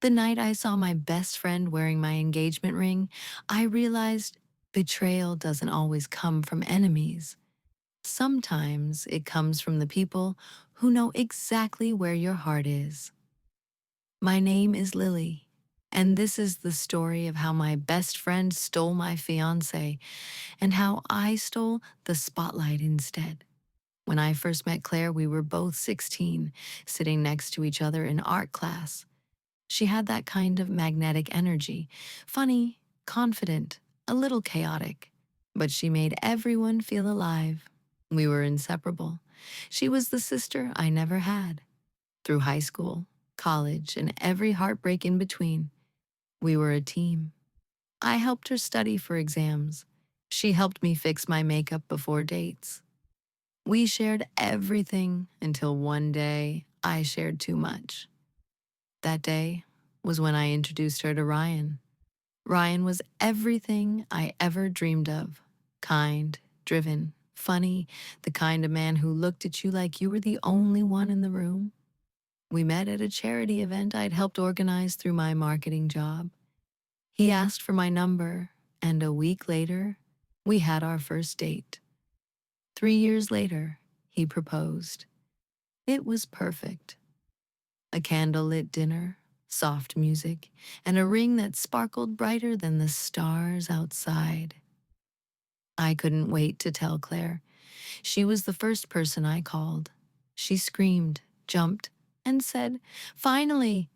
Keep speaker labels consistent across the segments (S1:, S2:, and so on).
S1: The night I saw my best friend wearing my engagement ring, I realized betrayal doesn't always come from enemies. Sometimes it comes from the people who know exactly where your heart is. My name is Lily, and this is the story of how my best friend stole my fiancé and how I stole the spotlight instead. When I first met Claire, we were both 16, sitting next to each other in art class. She had that kind of magnetic energy, funny, confident, a little chaotic, but she made everyone feel alive. We were inseparable. She was the sister I never had. Through high school, college, and every heartbreak in between, we were a team. I helped her study for exams. She helped me fix my makeup before dates. We shared everything until one day I shared too much. That day was when I introduced her to Ryan. Ryan was everything I ever dreamed of. Kind, driven, funny, the kind of man who looked at you like you were the only one in the room. We met at a charity event I'd helped organize through my marketing job. He asked for my number, and a week later, we had our first date. 3 years later, he proposed. It was perfect. A candlelit dinner, soft music, and a ring that sparkled brighter than the stars outside. I couldn't wait to tell Claire. She was the first person I called. She screamed, jumped, and said, "Finally!"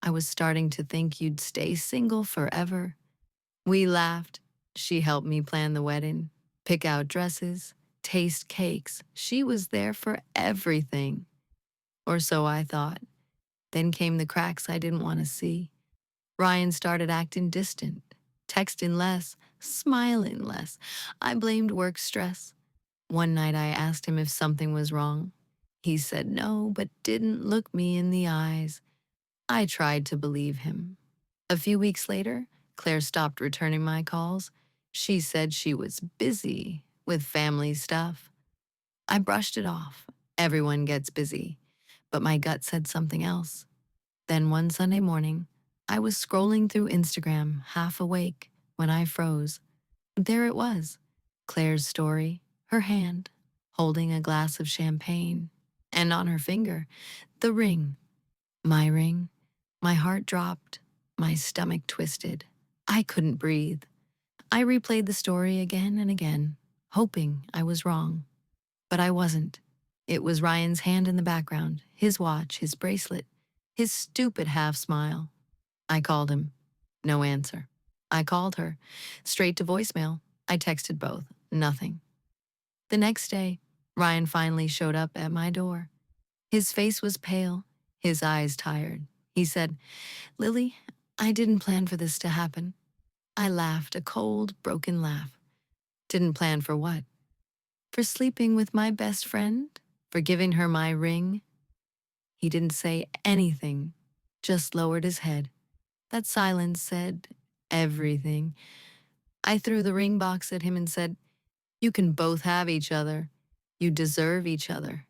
S1: I was starting to think you'd stay single forever. We laughed. She helped me plan the wedding, pick out dresses, taste cakes. She was there for everything. Or so I thought. Then came the cracks I didn't want to see. Ryan started acting distant, texting less, smiling less. I blamed work stress. One night I asked him if something was wrong. He said no, but didn't look me in the eyes. I tried to believe him. A few weeks later, Claire stopped returning my calls. She said she was busy with family stuff. I brushed it off. Everyone gets busy. But my gut said something else. Then one Sunday morning, I was scrolling through Instagram, half awake, when I froze. There it was, Claire's story, her hand, holding a glass of champagne, and on her finger, the ring. My ring. My heart dropped, my stomach twisted. I couldn't breathe. I replayed the story again and again, hoping I was wrong. But I wasn't. It was Ryan's hand in the background, his watch, his bracelet, his stupid half smile. I called him. No answer. I called her. Straight to voicemail. I texted both. Nothing. The next day, Ryan finally showed up at my door. His face was pale, his eyes tired. He said, "Lily, I didn't plan for this to happen." I laughed, a cold, broken laugh. Didn't plan for what? For sleeping with my best friend? For giving her my ring? He didn't say anything, just lowered his head. That silence said everything. I threw the ring box at him and said, "You can both have each other. You deserve each other."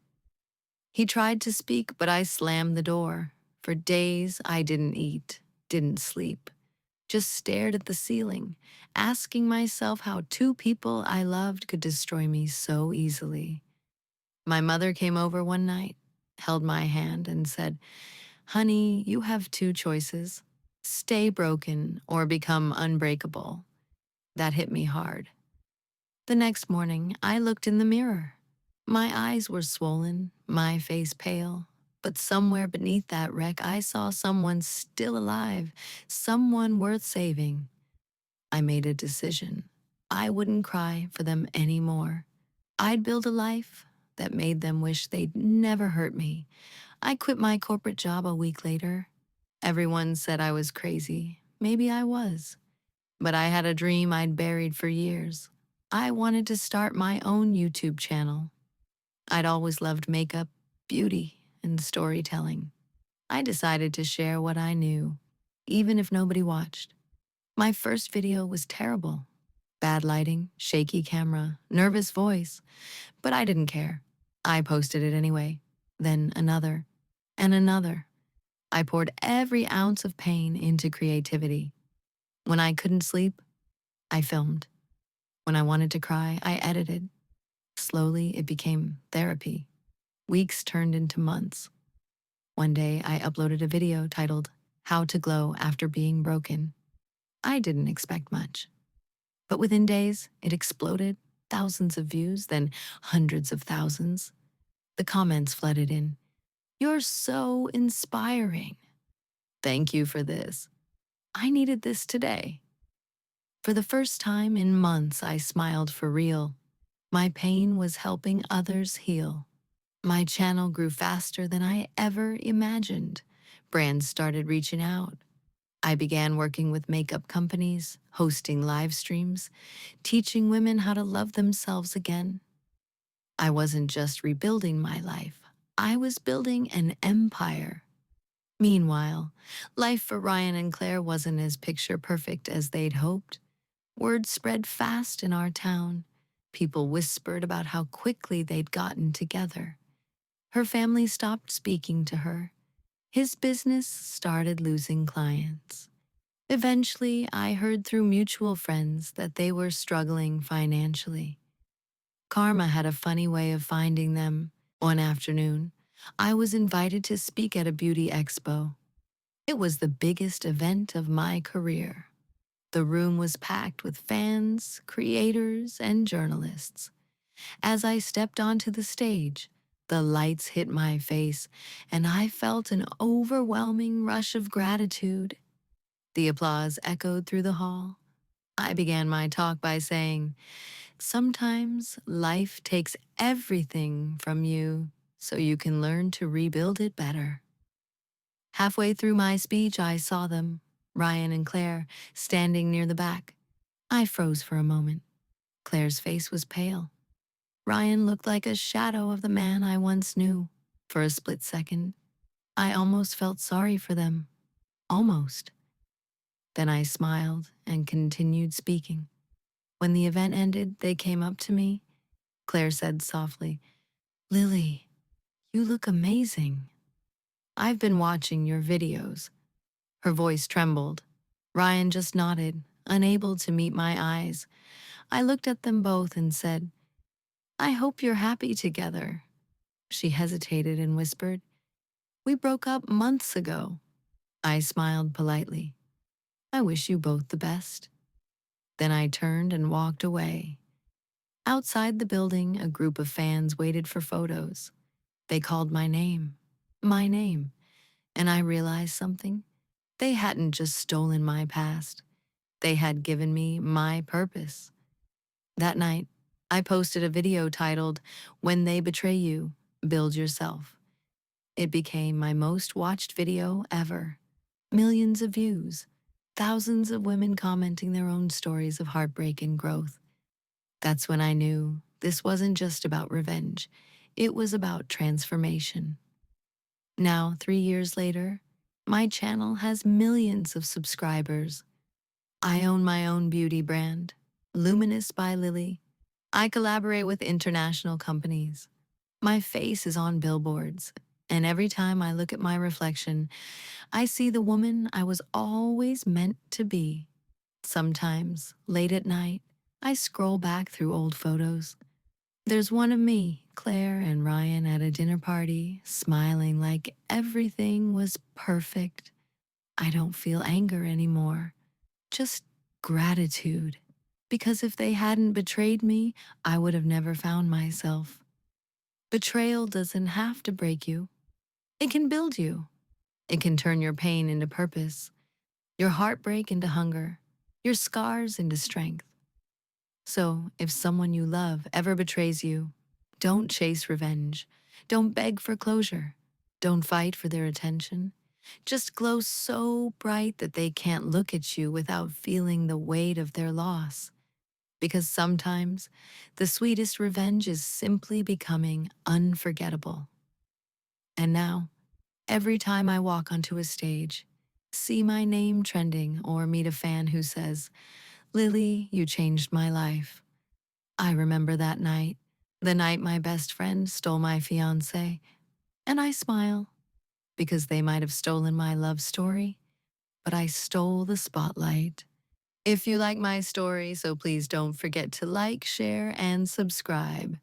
S1: He tried to speak, but I slammed the door. For days, I didn't eat, didn't sleep, just stared at the ceiling, asking myself how two people I loved could destroy me so easily. My mother came over one night, held my hand, and said, "Honey, you have two choices. Stay broken or become unbreakable." That hit me hard. The next morning, I looked in the mirror. My eyes were swollen, my face pale, but somewhere beneath that wreck, I saw someone still alive, someone worth saving. I made a decision. I wouldn't cry for them anymore. I'd build a life that made them wish they'd never hurt me. I quit my corporate job a week later. Everyone said I was crazy. Maybe I was. But I had a dream I'd buried for years. I wanted to start my own YouTube channel. I'd always loved makeup, beauty, and storytelling. I decided to share what I knew, even if nobody watched. My first video was terrible. Bad lighting, shaky camera, nervous voice. But I didn't care. I posted it anyway. Then another, and another. I poured every ounce of pain into creativity. When I couldn't sleep, I filmed. When I wanted to cry, I edited. Slowly, it became therapy. Weeks turned into months. One day, I uploaded a video titled, How to Glow After Being Broken. I didn't expect much. But within days, it exploded, thousands of views, then hundreds of thousands. The comments flooded in. You're so inspiring. Thank you for this. I needed this today. For the first time in months, I smiled for real. My pain was helping others heal. My channel grew faster than I ever imagined. Brands started reaching out. I began working with makeup companies, hosting live streams, teaching women how to love themselves again. I wasn't just rebuilding my life, I was building an empire. Meanwhile, life for Ryan and Claire wasn't as picture perfect as they'd hoped. Word spread fast in our town. People whispered about how quickly they'd gotten together. Her family stopped speaking to her. His business started losing clients. Eventually, I heard through mutual friends that they were struggling financially. Karma had a funny way of finding them. One afternoon, I was invited to speak at a beauty expo. It was the biggest event of my career. The room was packed with fans, creators, and journalists. As I stepped onto the stage, the lights hit my face, and I felt an overwhelming rush of gratitude. The applause echoed through the hall. I began my talk by saying, sometimes life takes everything from you so you can learn to rebuild it better. Halfway through my speech, I saw them, Ryan and Claire, standing near the back. I froze for a moment. Claire's face was pale. Ryan looked like a shadow of the man I once knew. For a split second, I almost felt sorry for them. Almost. Then I smiled and continued speaking. When the event ended, they came up to me. Claire said softly, Lily, you look amazing. I've been watching your videos. Her voice trembled. Ryan just nodded, unable to meet my eyes. I looked at them both and said, I hope you're happy together. She hesitated and whispered, We broke up months ago. I smiled politely. I wish you both the best. Then I turned and walked away. Outside the building, a group of fans waited for photos. They called my name, and I realized something. They hadn't just stolen my past. They had given me my purpose. That night, I posted a video titled, When They Betray You, Build Yourself. It became my most watched video ever. Millions of views, thousands of women commenting their own stories of heartbreak and growth. That's when I knew this wasn't just about revenge. It was about transformation. Now, 3 years later, my channel has millions of subscribers. I own my own beauty brand, Luminous by Lily. I collaborate with international companies. My face is on billboards, and every time I look at my reflection, I see the woman I was always meant to be. Sometimes, late at night, I scroll back through old photos. There's one of me, Claire, and Ryan at a dinner party, smiling like everything was perfect. I don't feel anger anymore, just gratitude. Because if they hadn't betrayed me, I would have never found myself. Betrayal doesn't have to break you. It can build you. It can turn your pain into purpose, your heartbreak into hunger, your scars into strength. So, if someone you love ever betrays you, don't chase revenge. Don't beg for closure. Don't fight for their attention. Just glow so bright that they can't look at you without feeling the weight of their loss. Because sometimes, the sweetest revenge is simply becoming unforgettable. And now, every time I walk onto a stage, see my name trending, or meet a fan who says, Lily, you changed my life, I remember that night, the night my best friend stole my fiancé, and I smile. because they might have stolen my love story, but I stole the spotlight. If you like my story, so please don't forget to like, share, and subscribe.